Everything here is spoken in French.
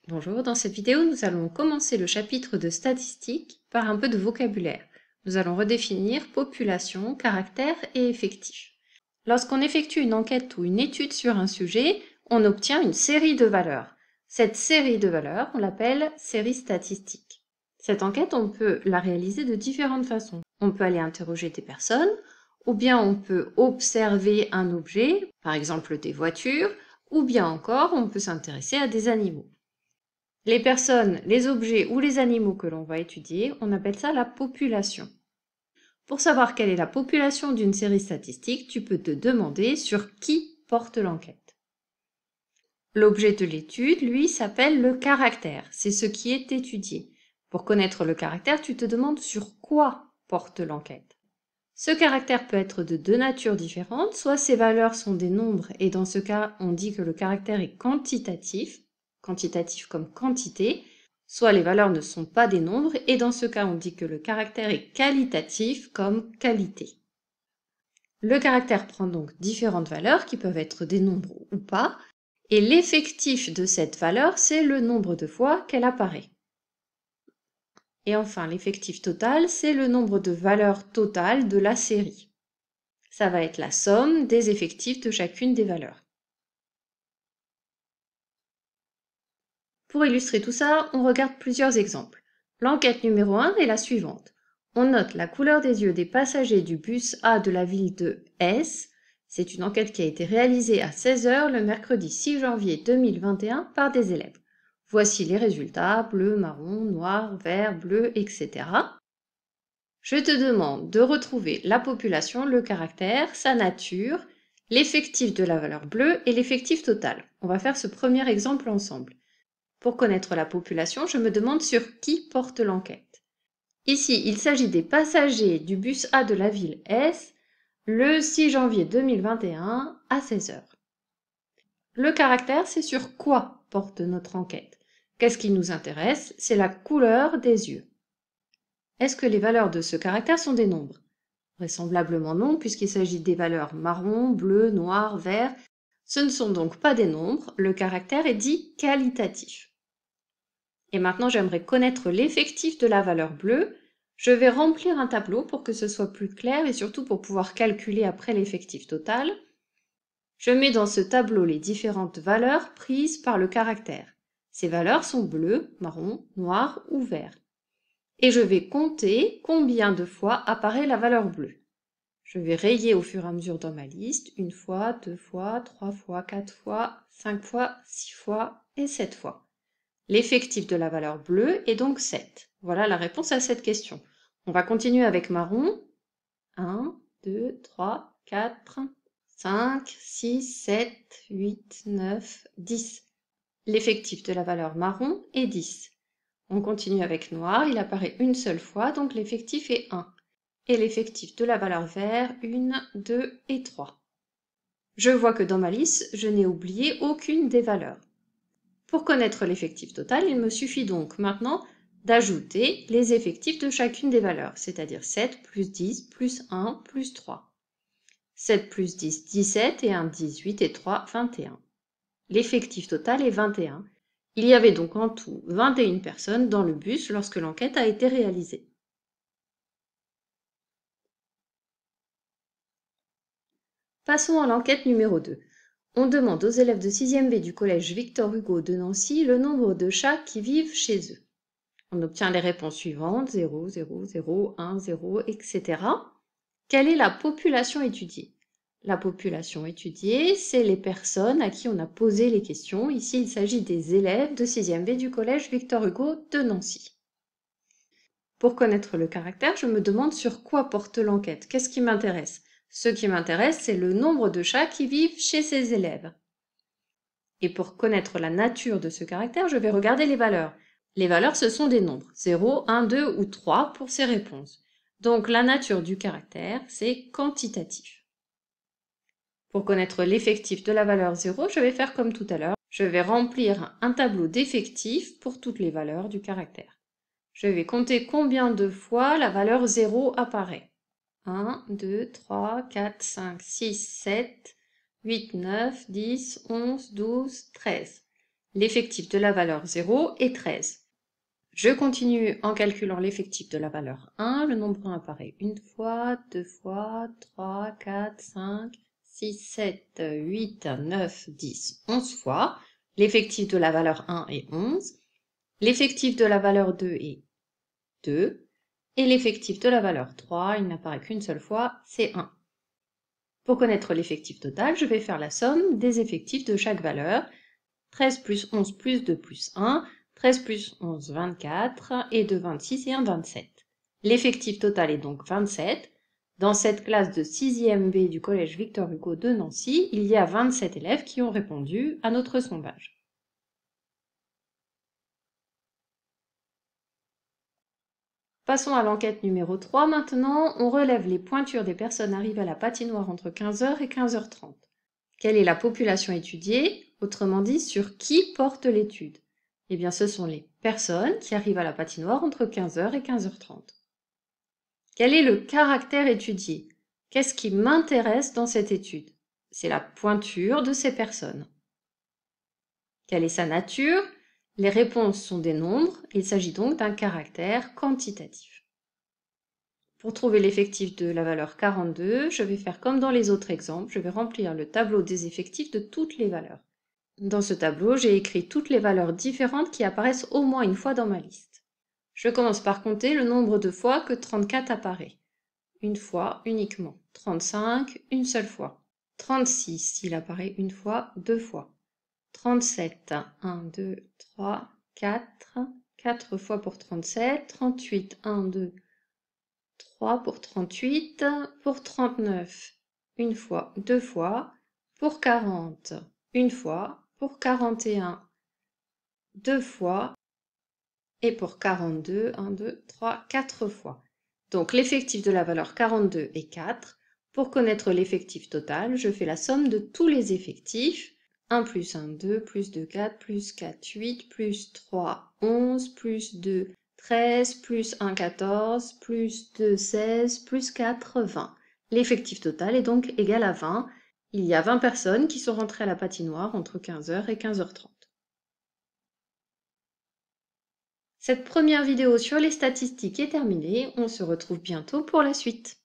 Bonjour, dans cette vidéo, nous allons commencer le chapitre de statistiques par un peu de vocabulaire. Nous allons redéfinir population, caractère et effectif. Lorsqu'on effectue une enquête ou une étude sur un sujet, on obtient une série de valeurs. Cette série de valeurs, on l'appelle série statistique. Cette enquête, on peut la réaliser de différentes façons. On peut aller interroger des personnes, ou bien on peut observer un objet, par exemple des voitures, ou bien encore on peut s'intéresser à des animaux. Les personnes, les objets ou les animaux que l'on va étudier, on appelle ça la population. Pour savoir quelle est la population d'une série statistique, tu peux te demander sur qui porte l'enquête. L'objet de l'étude, lui, s'appelle le caractère. C'est ce qui est étudié. Pour connaître le caractère, tu te demandes sur quoi porte l'enquête. Ce caractère peut être de deux natures différentes, soit ses valeurs sont des nombres et dans ce cas, on dit que le caractère est quantitatif comme quantité, soit les valeurs ne sont pas des nombres et dans ce cas, on dit que le caractère est qualitatif comme qualité. Le caractère prend donc différentes valeurs qui peuvent être des nombres ou pas et l'effectif de cette valeur, c'est le nombre de fois qu'elle apparaît. Et enfin, l'effectif total, c'est le nombre de valeurs totales de la série. Ça va être la somme des effectifs de chacune des valeurs. Pour illustrer tout ça, on regarde plusieurs exemples. L'enquête numéro 1 est la suivante. On note la couleur des yeux des passagers du bus A de la ville de S. C'est une enquête qui a été réalisée à 16 h le mercredi 6 janvier 2021 par des élèves. Voici les résultats, bleu, marron, noir, vert, bleu, etc. Je te demande de retrouver la population, le caractère, sa nature, l'effectif de la valeur bleue et l'effectif total. On va faire ce premier exemple ensemble. Pour connaître la population, je me demande sur qui porte l'enquête. Ici, il s'agit des passagers du bus A de la ville S le 6 janvier 2021 à 16 h. Le caractère, c'est sur quoi porte notre enquête. Qu'est-ce qui nous intéresse? C'est la couleur des yeux. Est-ce que les valeurs de ce caractère sont des nombres? Vraisemblablement non, puisqu'il s'agit des valeurs marron, bleu, noir, vert. Ce ne sont donc pas des nombres, le caractère est dit qualitatif. Et maintenant, j'aimerais connaître l'effectif de la valeur bleue. Je vais remplir un tableau pour que ce soit plus clair et surtout pour pouvoir calculer après l'effectif total. Je mets dans ce tableau les différentes valeurs prises par le caractère. Ces valeurs sont bleu, marron, noir ou vert. Et je vais compter combien de fois apparaît la valeur bleue. Je vais rayer au fur et à mesure dans ma liste, 1 fois, 2 fois, 3 fois, 4 fois, 5 fois, 6 fois et 7 fois. L'effectif de la valeur bleue est donc 7. Voilà la réponse à cette question. On va continuer avec marron. 1, 2, 3, 4, 5, 6, 7, 8, 9, 10. L'effectif de la valeur marron est 10. On continue avec noir, il apparaît une seule fois, donc l'effectif est 1. Et l'effectif de la valeur vert, 1, 2 et 3. Je vois que dans ma liste, je n'ai oublié aucune des valeurs. Pour connaître l'effectif total, il me suffit donc maintenant d'ajouter les effectifs de chacune des valeurs, c'est-à-dire 7 plus 10 plus 1 plus 3. 7 plus 10, 17 et 1, 18 et 3, 21. L'effectif total est 21. Il y avait donc en tout 21 personnes dans le bus lorsque l'enquête a été réalisée. Passons à l'enquête numéro 2. On demande aux élèves de 6e B du collège Victor Hugo de Nancy le nombre de chats qui vivent chez eux. On obtient les réponses suivantes, 0, 0, 0, 1, 0, etc. Quelle est la population étudiée? La population étudiée, c'est les personnes à qui on a posé les questions. Ici, il s'agit des élèves de 6e B du collège Victor Hugo de Nancy. Pour connaître le caractère, je me demande sur quoi porte l'enquête. Qu'est-ce qui m'intéresse? Ce qui m'intéresse, c'est le nombre de chats qui vivent chez ces élèves. Et pour connaître la nature de ce caractère, je vais regarder les valeurs. Les valeurs, ce sont des nombres, 0, 1, 2 ou 3 pour ces réponses. Donc la nature du caractère, c'est quantitatif. Pour connaître l'effectif de la valeur 0, je vais faire comme tout à l'heure. Je vais remplir un tableau d'effectifs pour toutes les valeurs du caractère. Je vais compter combien de fois la valeur 0 apparaît. 1, 2, 3, 4, 5, 6, 7, 8, 9, 10, 11, 12, 13. L'effectif de la valeur 0 est 13. Je continue en calculant l'effectif de la valeur 1. Le nombre 1 apparaît une fois, deux fois, 3, 4, 5, 6, 7, 8, 9, 10, 11 fois. L'effectif de la valeur 1 est 11. L'effectif de la valeur 2 est 2. Et l'effectif de la valeur 3, il n'apparaît qu'une seule fois, c'est 1. Pour connaître l'effectif total, je vais faire la somme des effectifs de chaque valeur. 13 plus 11 plus 2 plus 1, 13 plus 11, 24, et 2, 26 et 1, 27. L'effectif total est donc 27. Dans cette classe de 6e B du collège Victor Hugo de Nancy, il y a 27 élèves qui ont répondu à notre sondage. Passons à l'enquête numéro 3 maintenant. On relève les pointures des personnes arrivées à la patinoire entre 15h et 15h30. Quelle est la population étudiée? Autrement dit, sur qui porte l'étude? Eh bien, ce sont les personnes qui arrivent à la patinoire entre 15h et 15h30. Quel est le caractère étudié? Qu'est-ce qui m'intéresse dans cette étude? C'est la pointure de ces personnes. Quelle est sa nature? Les réponses sont des nombres, il s'agit donc d'un caractère quantitatif. Pour trouver l'effectif de la valeur 42, je vais faire comme dans les autres exemples, je vais remplir le tableau des effectifs de toutes les valeurs. Dans ce tableau, j'ai écrit toutes les valeurs différentes qui apparaissent au moins une fois dans ma liste. Je commence par compter le nombre de fois que 34 apparaît. Une fois uniquement. 35, une seule fois. 36, il apparaît une fois, deux fois. 37, 1, 2, 3, 4, 4 fois pour 37. 38, 1, 2, 3 pour 38. Pour 39, une fois, deux fois. Pour 40, une fois. Pour 41, deux fois. Et pour 42, 1, 2, 3, 4 fois. Donc l'effectif de la valeur 42 est 4. Pour connaître l'effectif total, je fais la somme de tous les effectifs. 1 plus 1, 2, plus 2, 4, plus 4, 8, plus 3, 11, plus 2, 13, plus 1, 14, plus 2, 16, plus 4, 20. L'effectif total est donc égal à 20. Il y a 20 personnes qui sont rentrées à la patinoire entre 15h et 15h30. Cette première vidéo sur les statistiques est terminée, on se retrouve bientôt pour la suite.